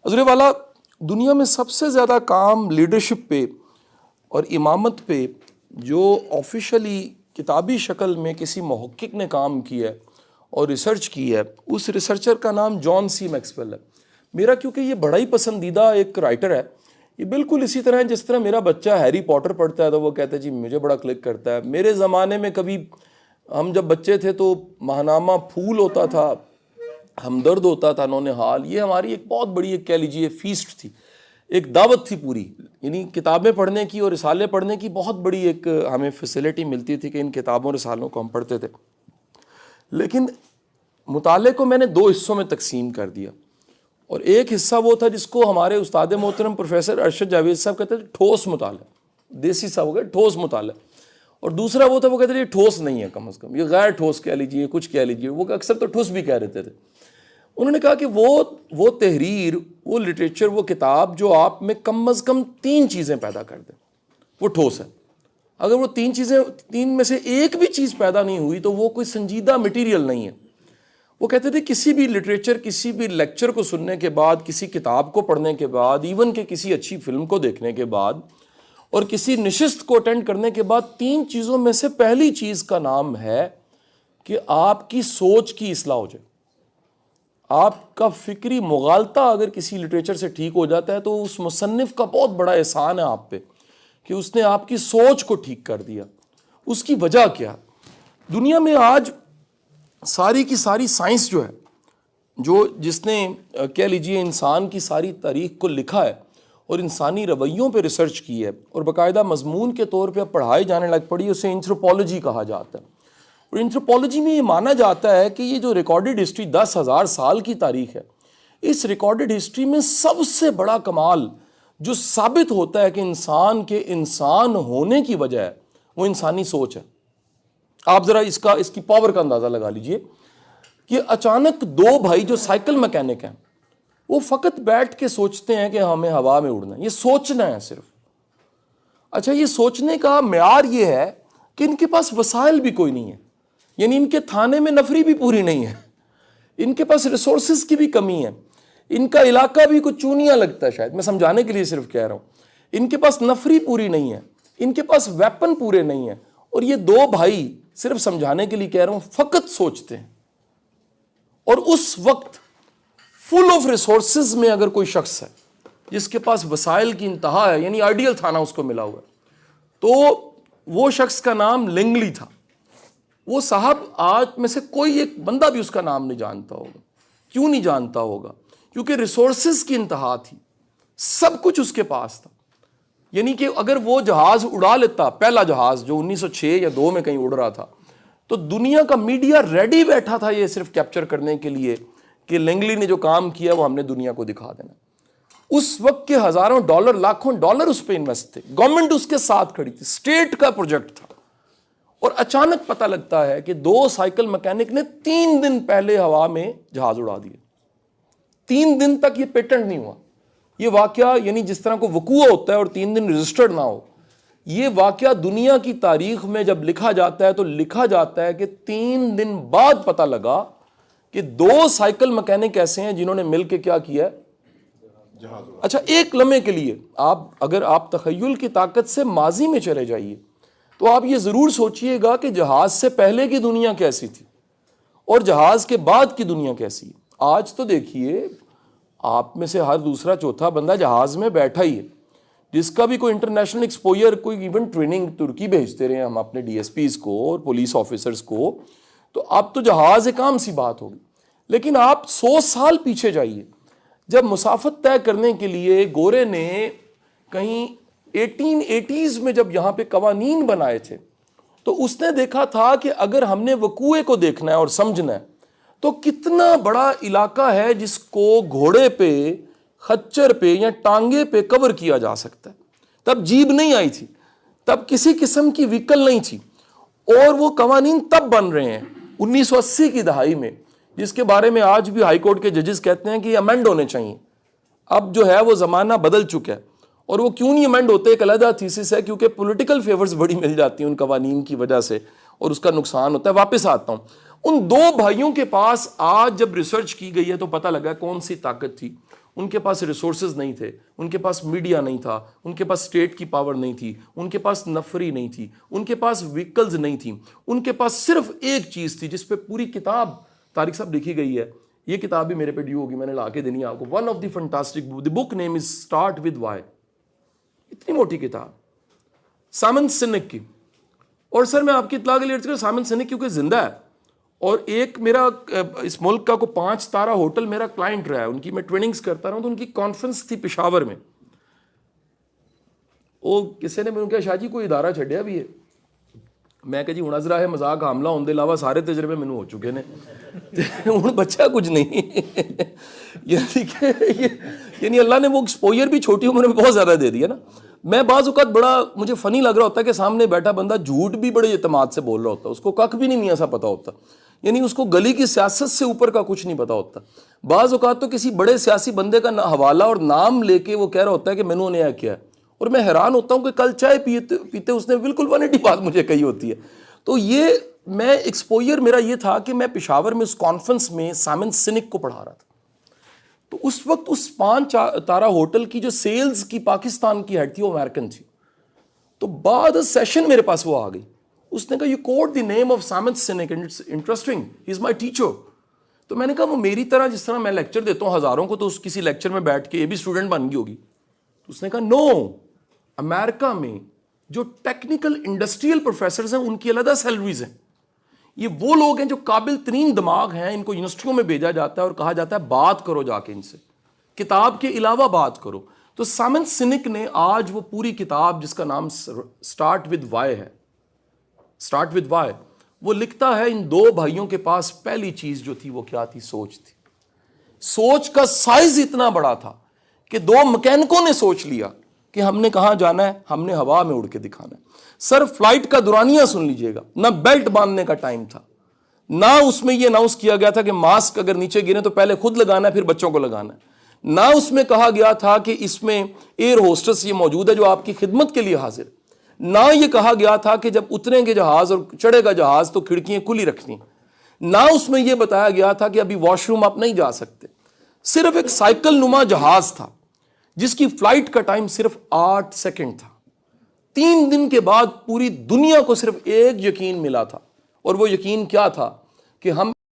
حضرت والا دنیا میں سب سے زیادہ کام لیڈرشپ پہ اور امامت پہ جو آفیشلی کتابی شکل میں کسی محقق نے کام کیا ہے اور ریسرچ کی ہے، اس ریسرچر کا نام جان سی میکسویل ہے. میرا کیونکہ یہ بڑا ہی پسندیدہ ایک رائٹر ہے. یہ بالکل اسی طرح ہے جس طرح میرا بچہ ہیری پاٹر پڑھتا ہے تو وہ کہتا ہے جی مجھے بڑا کلک کرتا ہے. میرے زمانے میں کبھی ہم جب بچے تھے تو ماہنامہ پھول ہوتا تھا، ہمدرد ہوتا تھا، نونہال. یہ ہماری ایک بہت بڑی ایک کہہ لیجیے فیسٹ تھی، ایک دعوت تھی پوری. یعنی کتابیں پڑھنے کی اور رسالے پڑھنے کی بہت بڑی ایک ہمیں فیسلٹی ملتی تھی کہ ان کتابوں رسالوں کو ہم پڑھتے تھے. لیکن مطالعے کو میں نے دو حصوں میں تقسیم کر دیا، اور ایک حصہ وہ تھا جس کو ہمارے استاد محترم پروفیسر ارشد جاوید صاحب کہتے تھے ٹھوس مطالعہ، دیسی صاحب ہو گئے ٹھوس مطالعہ. اور دوسرا وہ تھا وہ کہتے تھے یہ ٹھوس نہیں ہے، کم از کم یہ غیر ٹھوس کہہ لیجیے، کچھ کہہ لیجیے. وہ اکثر تو ٹھوس بھی کہہ دیتے تھے. انہوں نے کہا کہ وہ تحریر، وہ لٹریچر، وہ کتاب جو آپ میں کم از کم 3 چیزیں پیدا کر دے وہ ٹھوس ہے. اگر وہ 3 میں سے ایک بھی چیز پیدا نہیں ہوئی تو وہ کوئی سنجیدہ مٹیریل نہیں ہے. وہ کہتے تھے کسی بھی لٹریچر، کسی بھی لیکچر کو سننے کے بعد، کسی کتاب کو پڑھنے کے بعد، ایون کہ کسی اچھی فلم کو دیکھنے کے بعد اور کسی نشست کو اٹینڈ کرنے کے بعد، 3 چیزوں میں سے پہلی چیز کا نام ہے کہ آپ کی سوچ کی اصلاح ہو جائے. آپ کا فکری مغالطہ اگر کسی لٹریچر سے ٹھیک ہو جاتا ہے تو اس مصنف کا بہت بڑا احسان ہے آپ پہ کہ اس نے آپ کی سوچ کو ٹھیک کر دیا. اس کی وجہ کیا؟ دنیا میں آج ساری کی ساری سائنس جو ہے، جس نے کہہ لیجئے انسان کی ساری تاریخ کو لکھا ہے اور انسانی رویوں پہ ریسرچ کی ہے اور باقاعدہ مضمون کے طور پہ پڑھائی جانے لگ پڑی، اسے اینتھروپولوجی کہا جاتا ہے. اور اینتھروپولوجی میں یہ مانا جاتا ہے کہ یہ جو ریکارڈڈ ہسٹری 10,000 سال کی تاریخ ہے، اس ریکارڈڈ ہسٹری میں سب سے بڑا کمال جو ثابت ہوتا ہے کہ انسان کے انسان ہونے کی وجہ ہے وہ انسانی سوچ ہے. آپ ذرا اس کی پاور کا اندازہ لگا لیجئے کہ اچانک 2 بھائی جو سائیکل میکینک ہیں وہ فقط بیٹھ کے سوچتے ہیں کہ ہمیں ہوا میں اڑنا ہے. یہ سوچنا ہے صرف. اچھا، یہ سوچنے کا معیار یہ ہے کہ ان کے پاس وسائل بھی کوئی نہیں ہے. یعنی ان کے تھانے میں نفری بھی پوری نہیں ہے، ان کے پاس ریسورسز کی بھی کمی ہے، ان کا علاقہ بھی کچھ چونیا لگتا ہے. شاید میں سمجھانے کے لیے صرف کہہ رہا ہوں. ان کے پاس نفری پوری نہیں ہے، ان کے پاس ویپن پورے نہیں ہیں. اور یہ 2 بھائی، صرف سمجھانے کے لیے کہہ رہا ہوں، فقط سوچتے ہیں. اور اس وقت فل آف ریسورسز میں اگر کوئی شخص ہے جس کے پاس وسائل کی انتہا ہے، یعنی آئیڈیل تھانہ اس کو ملا ہوا ہے، تو وہ شخص کا نام لینگلی تھا. وہ صاحب آج میں سے کوئی ایک بندہ بھی اس کا نام نہیں جانتا ہوگا. کیوں نہیں جانتا ہوگا؟ کیونکہ ریسورسز کی انتہا تھی، سب کچھ اس کے پاس تھا. یعنی کہ اگر وہ جہاز اڑا لیتا، پہلا جہاز جو 1906 یا 2 میں کہیں اڑ رہا تھا، تو دنیا کا میڈیا ریڈی بیٹھا تھا یہ صرف کیپچر کرنے کے لیے کہ لینگلی نے جو کام کیا وہ ہم نے دنیا کو دکھا دینا. اس وقت کے ہزاروں ڈالر، لاکھوں ڈالر اس پہ انویسٹ تھے، گورنمنٹ اس کے ساتھ کھڑی تھی، اسٹیٹ کا پروجیکٹ تھا. اور اچانک پتہ لگتا ہے کہ 2 سائیکل میکینک نے 3 دن پہلے ہوا میں جہاز اڑا دیے. 3 دن تک یہ پیٹنٹ نہیں ہوا. یہ واقعہ، یعنی جس طرح کو وقوع ہوتا ہے اور 3 دن رجسٹرڈ نہ ہو، یہ واقعہ دنیا کی تاریخ میں جب لکھا جاتا ہے تو لکھا جاتا ہے کہ 3 دن بعد پتہ لگا کہ 2 سائیکل میکینک ایسے ہیں جنہوں نے مل کے کیا کیا ہے. اچھا، ایک لمحے کے لیے اگر آپ تخیل کی طاقت سے ماضی میں چلے جائیے تو آپ یہ ضرور سوچئے گا کہ جہاز سے پہلے کی دنیا کیسی تھی اور جہاز کے بعد کی دنیا کیسی ہے. آج تو دیکھیے آپ میں سے ہر دوسرا چوتھا بندہ جہاز میں بیٹھا ہی ہے. جس کا بھی کوئی انٹرنیشنل ایکسپوئر، کوئی ایون ٹریننگ ترکی بھیجتے رہے ہم اپنے ڈی ایس پیز کو اور پولیس آفیسرز کو، تو اب تو جہاز ایک عام سی بات ہوگی. لیکن آپ 100 سال پیچھے جائیے، جب مسافت طے کرنے کے لیے گورے نے کہیں 1880s میں جب یہاں پہ قوانین بنائے تھے تو اس نے دیکھا تھا کہ اگر ہم نے وقوعے کو دیکھنا ہے اور سمجھنا ہے تو کتنا بڑا علاقہ ہے جس کو گھوڑے پہ، خچر پہ یا ٹانگے پہ کور کیا جا سکتا ہے. تب جیب نہیں آئی تھی، تب کسی قسم کی وہیکل نہیں تھی، اور وہ قوانین تب بن رہے ہیں 1980 کی دہائی میں، جس کے بارے میں آج بھی ہائی کورٹ کے ججز کہتے ہیں کہ یہ امینڈ ہونے چاہیے. اب جو ہے وہ زمانہ بدل چکا ہے. اور وہ کیوں نہیں امینڈ ہوتے ایک علیحدہ تھیسس ہے، کیونکہ پولیٹیکل فیورز بڑی مل جاتی ہیں ان قوانین کی وجہ سے اور اس کا نقصان ہوتا ہے. واپس آتا ہوں، ان 2 بھائیوں کے پاس آج جب ریسرچ کی گئی ہے تو پتہ لگا کون سی طاقت تھی. ان کے پاس ریسورسز نہیں تھے, ان کے پاس میڈیا نہیں تھا, ان کے پاس اسٹیٹ کی پاور نہیں تھی, ان کے پاس نفری نہیں تھی, ان کے پاس وہیکلز نہیں تھیں, ان کے پاس صرف ایک چیز تھی جس پہ پوری کتاب طارق صاحب لکھی گئی ہے. یہ کتاب بھی میرے پہ ڈیو ہوگی, میں نے لا کے دینی ہے آپ کو. One of the fantastic book, the book name is start with Y. اتنی موٹی کتاب سائمن سینک کی. اور سر میں آپ کی اطلاع کے لیے کروں, سائمن سینک کیونکہ زندہ ہے, اور ایک میرا اس ملک کا کو 5 تارہ ہوٹل میرا کلائنٹ رہا ہے, ان کی میں ٹریننگز کرتا رہا ہوں. تو ان کی کانفرنس تھی پشاور میں. وہ کسی نے مجھے کہا شاہ جی کوئی ادارہ چھڈیا بھی ہے. میں کہ جی ہوں نظر ہے مذاق حاملہ ہونے دے علاوہ سارے تجربے مینوں ہو چکے نے, ہوں بچہ کچھ نہیں. یعنی اللہ نے وہ ایکسپوئر بھی چھوٹی عمر میں بہت زیادہ دے دیا نا. میں بعض اوقات بڑا مجھے فنی لگ رہا ہوتا ہے کہ سامنے بیٹھا بندہ جھوٹ بھی بڑے اعتماد سے بول رہا ہوتا ہے, اس کو کک بھی نہیں میاں سا پتا ہوتا, یعنی اس کو گلی کی سیاست سے اوپر کا کچھ نہیں پتا ہوتا. بعض اوقات تو کسی بڑے سیاسی بندے کا حوالہ اور نام لے کے وہ کہہ رہا ہوتا ہے کہ میں نے یہ کیا ہے, اور میں حیران ہوتا ہوں کہ کل چائے پیتے اس نے بالکل 180 بات مجھے کہی ہوتی ہے. تو یہ میں ایکسپوئر میرا یہ تھا کہ میں پشاور میں اس کانفرنس میں سائمن سینک کو پڑھا رہا تھا. تو اس وقت اس 5 تارہ ہوٹل کی جو سیلز کی پاکستان کی ہیڈ تھی وہ امریکن تھی. تو بعد سیشن میرے پاس وہ آ گئی, اس نے کہا you quote the name of Simon Sinek and it's interesting, he is my teacher. تو میں نے کہا وہ میری طرح جس طرح میں لیکچر دیتا ہوں ہزاروں کو, تو اس کسی لیکچر میں بیٹھ کے یہ بھی اسٹوڈنٹ بن گئی ہوگی. تو اس نے کہا نو, امریکہ میں جو ٹیکنیکل انڈسٹریل پروفیسرز ہیں ان کی علیحدہ سیلریز ہیں. یہ وہ لوگ ہیں جو قابل ترین دماغ ہیں, ان کو یونیورسٹیوں میں بھیجا جاتا ہے اور کہا جاتا ہے بات کرو جا کے ان سے, کتاب کے علاوہ بات کرو. تو سائمن سینک نے آج وہ پوری کتاب جس کا نام اسٹارٹ ود وائی ہے, اسٹارٹ ود وائی, وہ لکھتا ہے ان 2 بھائیوں کے پاس پہلی چیز جو تھی وہ کیا تھی, سوچ تھی. سوچ کا سائز اتنا بڑا تھا کہ 2 مکینکوں نے سوچ لیا کہ ہم نے کہاں جانا ہے, ہم نے ہوا میں اڑ کے دکھانا ہے. سر فلائٹ کا دورانیہ سن لیجئے گا, نہ بیلٹ باندھنے کا ٹائم تھا, نہ اس میں یہ اناؤنس کیا گیا تھا کہ ماسک اگر نیچے گرے تو پہلے خود لگانا ہے پھر بچوں کو لگانا ہے, نہ اس میں کہا گیا تھا کہ اس میں ایئر ہوسٹس یہ موجود ہے جو آپ کی خدمت کے لیے حاضر, نہ یہ کہا گیا تھا کہ جب اتریں گے جہاز اور چڑھے گا جہاز تو کھڑکیاں کھلی رکھنی, نہ اس میں یہ بتایا گیا تھا کہ ابھی واش روم آپ نہیں جا سکتے. صرف ایک سائیکل نما جہاز تھا جس کی فلائٹ کا ٹائم صرف 8 سیکنڈ تھا. 3 دن کے بعد پوری دنیا کو صرف ایک یقین ملا تھا, اور وہ یقین کیا تھا کہ ہم